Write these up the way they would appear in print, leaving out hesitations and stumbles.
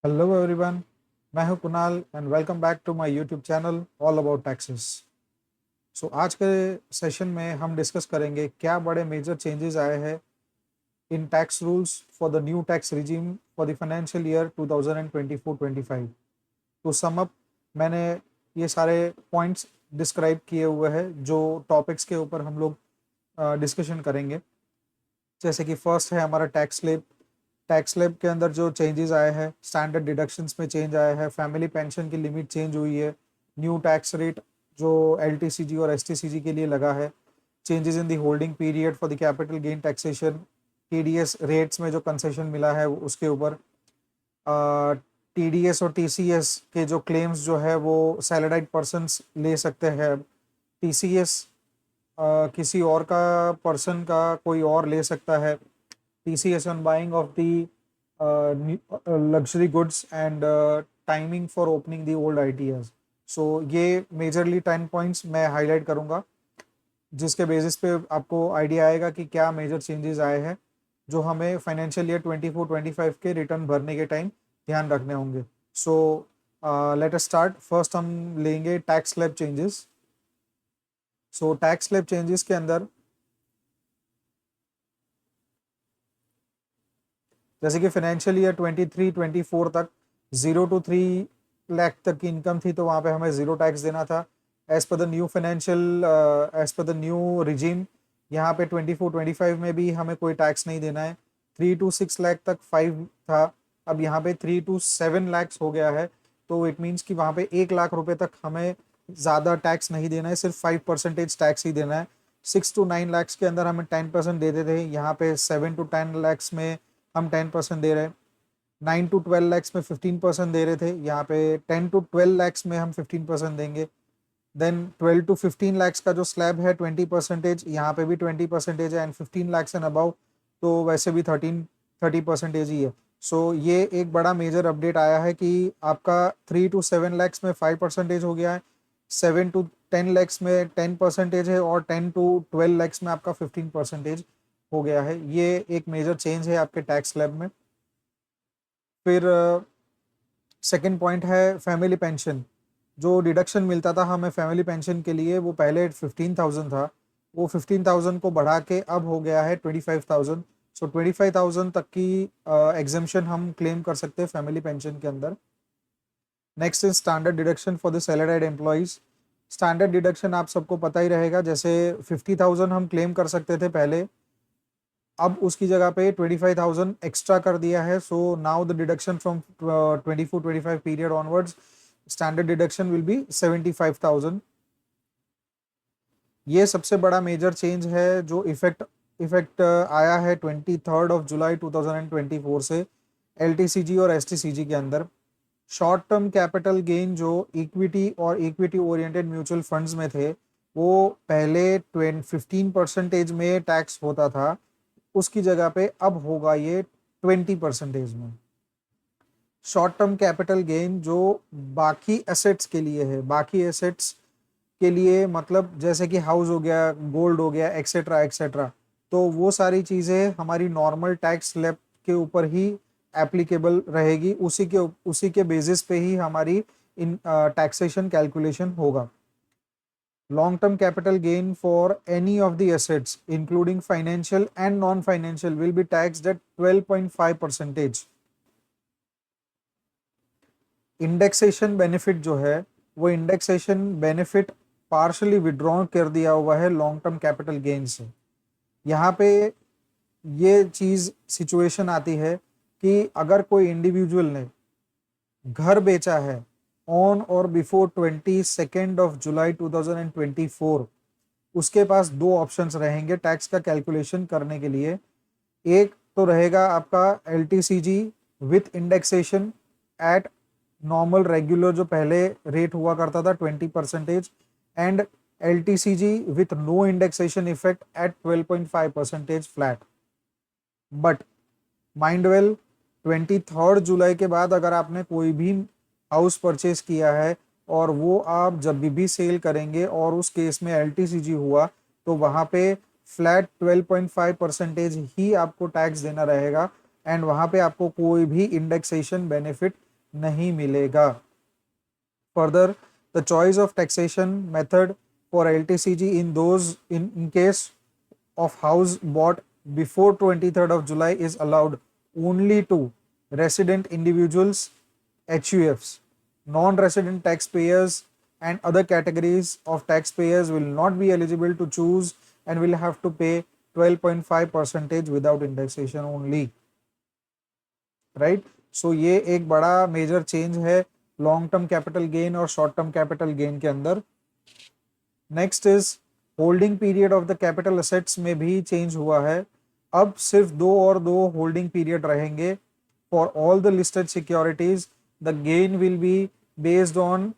Hello everyone. मैं हूं Kunal and welcome back to my YouTube channel all about taxes. आज के सेशन में हम डिस्कस करेंगे क्या बड़े मेजर चेंजेस आए हैं in tax rules for the new tax regime for the financial year 2024-25। To sum up, मैंने ये सारे पॉइंट्स डिस्क्राइब किए हुए हैं जो टॉपिक्स के ऊपर हम लोग डिस्कशन करेंगे। जैसे कि फर्स्ट है हमारा टैक्स स्लैब के अंदर जो चेंजेस आए हैं, स्टैंडर्ड डिडक्शंस में चेंज आया है, फैमिली पेंशन की लिमिट चेंज हुई है, न्यू टैक्स रेट जो एलटीसीजी और एसटीसीजी के लिए लगा है, changes in the holding period for the capital gain taxation, TDS rates में जो कंसेशन मिला है उसके ऊपर, टीडीएस और टीसीएस के जो क्लेम्स जो है वो सैलरीड पर्सनस ले सकते हैं। टीसीएस किसी और का पर्सन का कोई और ले सकता है। TCS on buying of the luxury goods and timing for opening the old ITS। ये मेजरली 10 पॉइंट्स मैं हाईलाइट करूंगा जिसके बेसिस पे आपको आइडिया आएगा कि क्या मेजर चेंजेस आए हैं जो हमें फाइनेंशियल ईयर 24-25 के रिटर्न भरने के टाइम ध्यान रखने होंगे। So let us start. First हम लेंगे tax slab changes. Tax slab changes के अंदर जैसे कि फाइनेंशियल ईयर 23-24 तक 0 to 3 लाख तक की इनकम थी, तो वहाँ पे हमें ज़ीरो टैक्स देना था। As per the new regime यहाँ पे 24-25 में भी हमें कोई टैक्स नहीं देना है। 3 to 6 लाख तक 5 था, अब यहाँ पे 3 to 7 लाख हो गया है। तो इट मीन्स कि वहाँ पे 1 लाख रुपए तक हमें ज़्यादा टैक्स नहीं देना है, सिर्फ 5% टैक्स ही देना है। 6 to 9 लाख के अंदर हमें 10% देते थे, यहाँ पे 7 to 10 लाख में हम 10% दे रहे हैं। 9 to 12 लाख में 15% दे रहे थे, यहाँ पे 10 to 12 लाख में हम 15% देंगे। देन 12 to 15 लाख का जो स्लैब है 20%, यहाँ पे भी 20% है, एंड 15 लाख एंड अबाउ तो वैसे भी 30% ही है। ये एक बड़ा मेजर अपडेट आया है कि आपका 3 to 7 लाख में 5% हो गया है, 7 to 10 लाख में 10% है, और 10 to 12 लाख में आपका 15% हो गया है। ये एक मेजर चेंज है आपके टैक्स स्लैब में। फिर सेकंड पॉइंट है फैमिली पेंशन। जो डिडक्शन मिलता था हमें फैमिली पेंशन के लिए, वो पहले 15,000 था, वो 15,000 को बढ़ा के अब हो गया है 25,000। 25,000 तक की एग्जेम्पशन हम क्लेम कर सकते हैं फैमिली पेंशन के अंदर। Next is standard deduction for the salaried employees. Standard deduction आप सबको पता ही रहेगा, जैसे 50,000 हम क्लेम कर सकते थे पहले, अब उसकी जगह पे 25,000 एक्स्ट्रा कर दिया है। So now the deduction from 24-25 period onwards, standard deduction will be 75,000। ये सबसे बड़ा मेजर चेंज है जो इफेक्ट आया है 23 जुलाई 2024 से एलटीसीजी और एसटीसीजी के अंदर। शॉर्ट टर्म कैपिटल गेन जो इक्विटी और इक्विटी ओरिएंटेड म्यूचुअल फंड्स में थे, वो पहले 15% में टैक्स होता था, उसकी जगह पे अब होगा ये 20% में। शॉर्ट टर्म कैपिटल गेन जो बाकी एसेट्स के लिए है, बाकी एसेट्स के लिए मतलब जैसे कि हाउस हो गया, गोल्ड हो गया, एक्सेट्रा एक्सेट्रा, तो वो सारी चीज़ें हमारी नॉर्मल टैक्स स्लैब के ऊपर ही एप्लीकेबल रहेगी, उसी के बेसिस पे ही हमारी इन टैक्सेशन कैलकुलेशन होगा। Long term capital gain for any of the assets, including financial and non financial, will be taxed at 12.5%। Indexation benefit जो है, वो इंडेक्सेशन बेनिफिट पार्शली विड्रॉ कर दिया हुआ है लॉन्ग टर्म कैपिटल गेन से। यहाँ पे ये चीज़ सिचुएशन आती है कि अगर कोई इंडिविजुअल ने घर बेचा है ऑन और बिफोर 22 जुलाई 2024, उसके पास दो ऑप्शंस रहेंगे टैक्स का कैलकुलेशन करने के लिए। एक तो रहेगा आपका LTCG with indexation at normal regular जो पहले रेट हुआ करता था 20%, and LTCG with no indexation effect at 12.5% flat. But mind well, 23 जुलाई के बाद अगर आपने कोई भी हाउस परचेज किया है और वो आप जब भी सेल करेंगे और उस केस में एलटीसीजी हुआ, तो वहाँ पे फ्लैट 12.5% ही आपको टैक्स देना रहेगा, एंड वहाँ पे आपको कोई भी इंडेक्सेशन बेनिफिट नहीं मिलेगा। Further, the choice of taxation method for LTCG in those in case of house bought before 23rd of July is allowed only to resident individuals, HUFs. Non-resident taxpayers and other categories of taxpayers will not be eligible to choose and will have to pay 12.5% without indexation only. Right. सो ये एक बड़ा major change है long term capital gain और short term capital gain के अंदर। Next is holding period of the capital assets में भी change हुआ है। अब सिर्फ दो होल्डिंग पीरियड रहेंगे for all the listed securities. The gain will be based on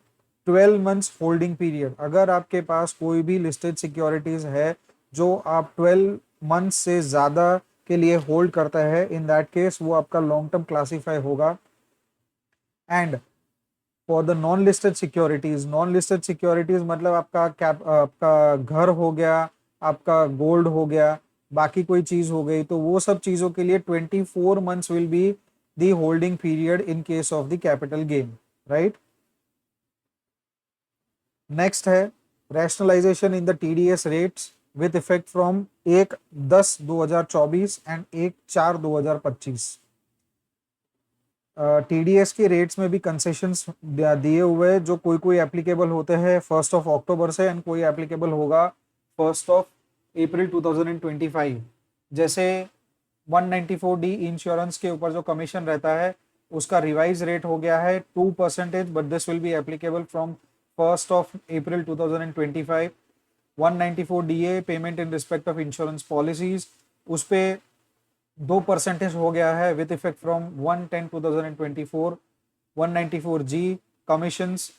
12 months holding period. अगर आपके पास कोई भी लिस्टेड सिक्योरिटीज है जो आप 12 मंथ से ज्यादा के लिए होल्ड करता है, इन दैट केस वो आपका लॉन्ग टर्म क्लासीफाई होगा। And for the non listed securities, non listed securities मतलब आपका घर हो गया, आपका गोल्ड हो गया, बाकी कोई चीज हो गई, तो वो सब चीजों के लिए 24 months will be the holding period in case of the capital gain, right. Next है rationalisation in the TDS rates with effect from 1/10/2024 and 1/4/2025। TDS के रेट्स में भी कंसेशंस दिए हुए जो कोई कोई एप्लीकेबल होते हैं 1 अक्टूबर से एंड कोई एप्लीकेबल होगा 1 अप्रैल 2025। जैसे 194D इंश्योरेंस के ऊपर जो कमीशन रहता है उसका रिवाइज रेट हो गया है 2%, but this will be applicable from 1 April 2025। 194DA payment in respect of insurance policies, उस पे 2% हो गया है with effect from 1/10/2024। 194G commissions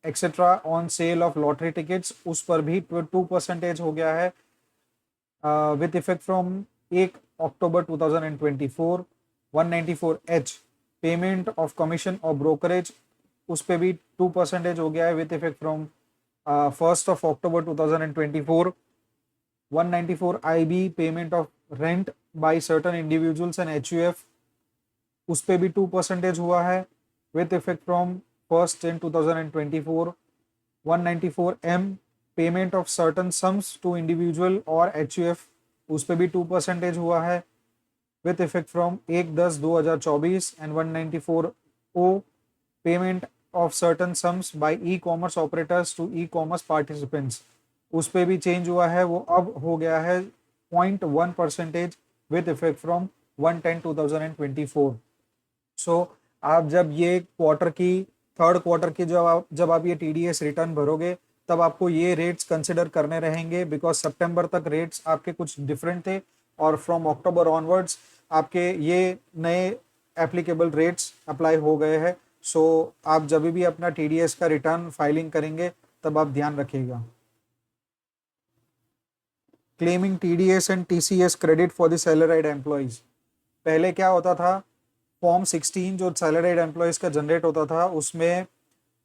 etcetera on sale of lottery tickets, उस पर भी 2% हो गया है with effect from 1 October 2024। 194H payment of commission और ब्रोकरेज, उस पे भी 2% हो गया है with effect from 1 October 2024। 194IB payment of rent by certain individuals and HUF, उस पे भी 2% हुआ है with effect from 1/10/2024। 194M payment of certain sums to individual और HUF, उस पे भी 2% हुआ है with effect from 1/10/2024। And 194O payment of certain sums by e-commerce operators to e-commerce participants, उस पे भी चेंज हुआ है, वो अब हो गया है 0.1% with effect from 1/10/2024। सो आप जब ये क्वार्टर की थर्ड क्वार्टर की जब आप ये TDS रिटर्न भरोगे तब आपको ये रेट्स कंसिडर करने रहेंगे, बिकॉज सितंबर तक रेट्स आपके कुछ डिफरेंट थे और फ्रॉम अक्टूबर ऑनवर्ड्स आपके ये नए एप्लीकेबल रेट्स अप्लाई हो गए हैं। सो आप जब भी अपना TDS का रिटर्न फाइलिंग करेंगे तब आप ध्यान रखिएगा। Claiming TDS and TCS credit for the salaried employees. पहले क्या होता था, फॉर्म 16 जो सैलरीड एम्प्लॉइज का जनरेट होता था उसमें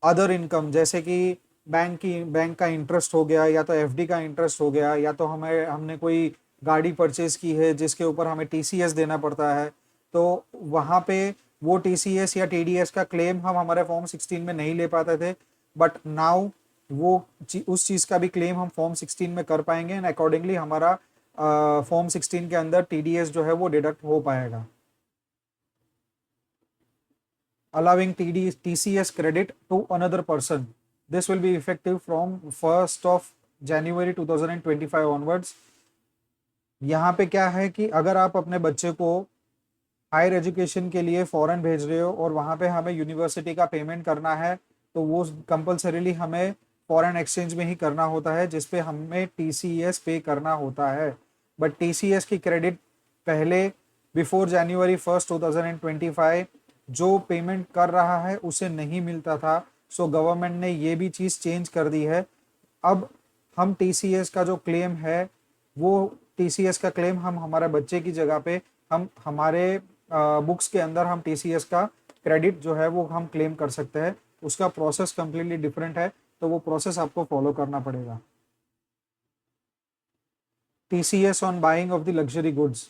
अदर इनकम जैसे कि बैंक का इंटरेस्ट हो गया, या तो FD का इंटरेस्ट हो गया, या तो हमने कोई गाड़ी परचेज की है जिसके ऊपर हमें TCS देना पड़ता है, तो वहाँ पे वो TCS या TDS का क्लेम हम हमारे फॉर्म 16 में नहीं ले पाते थे, बट नाउ वो उस चीज़ का भी क्लेम हम फॉर्म 16 में कर पाएंगे एंड अकॉर्डिंगली हमारा फॉर्म 16 के अंदर TDS जो है वो डिडक्ट हो पाएगा। allowing TCS credit to another person, this will be effective from 1st of January 2025 onwards। यहाँ पे क्या है कि अगर आप अपने बच्चे को हायर एजुकेशन के लिए फॉरेन भेज रहे हो और वहाँ पे हमें यूनिवर्सिटी का पेमेंट करना है, तो वो कंपलसरीली हमें फॉरेन एक्सचेंज में ही करना होता है, जिसपे हमें TCS पे करना होता है। बट TCS की क्रेडिट पहले बिफोर January 1st 2025 जो पेमेंट कर रहा है उसे नहीं मिलता था। सो गवर्नमेंट ने ये भी चीज़ चेंज कर दी है। अब हम TCS का जो क्लेम है वो TCS का क्लेम हम हमारे बच्चे की जगह पे हम हमारे बुक्स के अंदर हम TCS का क्रेडिट जो है वो हम क्लेम कर सकते हैं। उसका प्रोसेस कंप्लीटली डिफरेंट है, तो वो प्रोसेस आपको फॉलो करना पड़ेगा। TCS on buying of the luxury goods,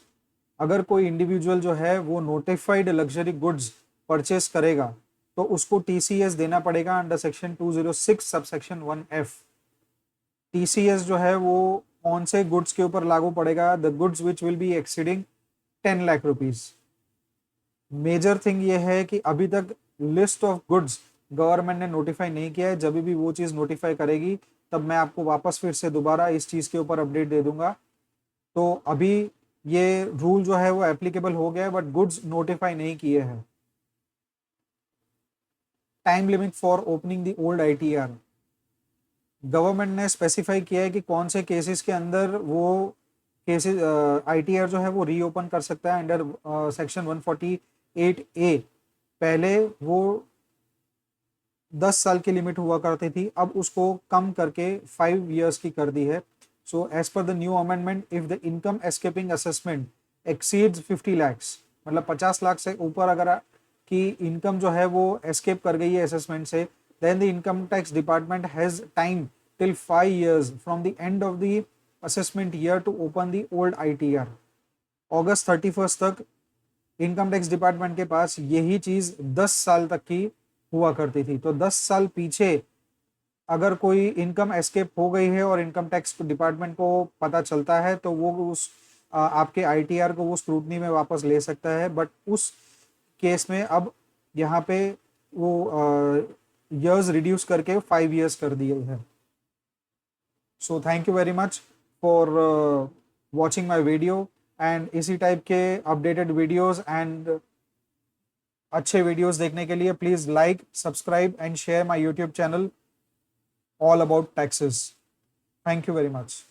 अगर कोई इंडिविजुअल जो है वो नोटिफाइड लग्जरी गुड्स परचेस करेगा तो उसको टीसीएस देना पड़ेगा under section 206 subsection 1F। TCS जो है वो कौन से गुड्स के ऊपर लागू पड़ेगा? The goods which will be exceeding 10 lakh rupees. Major thing ये है कि अभी तक लिस्ट ऑफ गुड्स गवर्नमेंट ने नोटिफाई नहीं किया है। जब भी वो चीज नोटिफाई करेगी तब मैं आपको वापस फिर से दोबारा इस चीज के ऊपर अपडेट दे दूंगा। तो अभी ये रूल जो है वो एप्लीकेबल हो गया है, बट गुड्स नोटिफाई नहीं किए हैं। Time limit for opening the old ITR, government ने स्पेसिफाई किया है कि कौन से केसेस के अंदर वो केसेस आईटीआर जो है वो रीओपन कर सकता है अंडर सेक्शन 148A। पहले वो 10 साल की लिमिट हुआ करती थी, अब उसको कम करके 5 years की कर दी है। So as per the new amendment, if the income escaping assessment exceeds 50 lakhs, मतलब 50 लाख से ऊपर अगर की इनकम जो है वो एस्केप कर गई है असेसमेंट से, then the income tax department has time till 5 years from the end of the assessment year to open the old ITR। अगस्त 31 तक इनकम टैक्स डिपार्टमेंट के पास यही चीज 10 साल तक की हुआ करती थी। तो 10 साल पीछे अगर कोई इनकम एस्केप हो गई है और इनकम टैक्स डिपार्टमेंट को पता चलता है तो वो उस आपके आईटीआर को वो स्क्रूटनी में वापस ले सकता है। बट उस केस में अब यहाँ पे वो years रिड्यूस करके 5 years कर दिए हैं। So thank you very much for watching my video, and इसी टाइप के अपडेटेड वीडियोस एंड अच्छे वीडियोस देखने के लिए please like, subscribe and share my YouTube channel all about taxes. Thank you very much.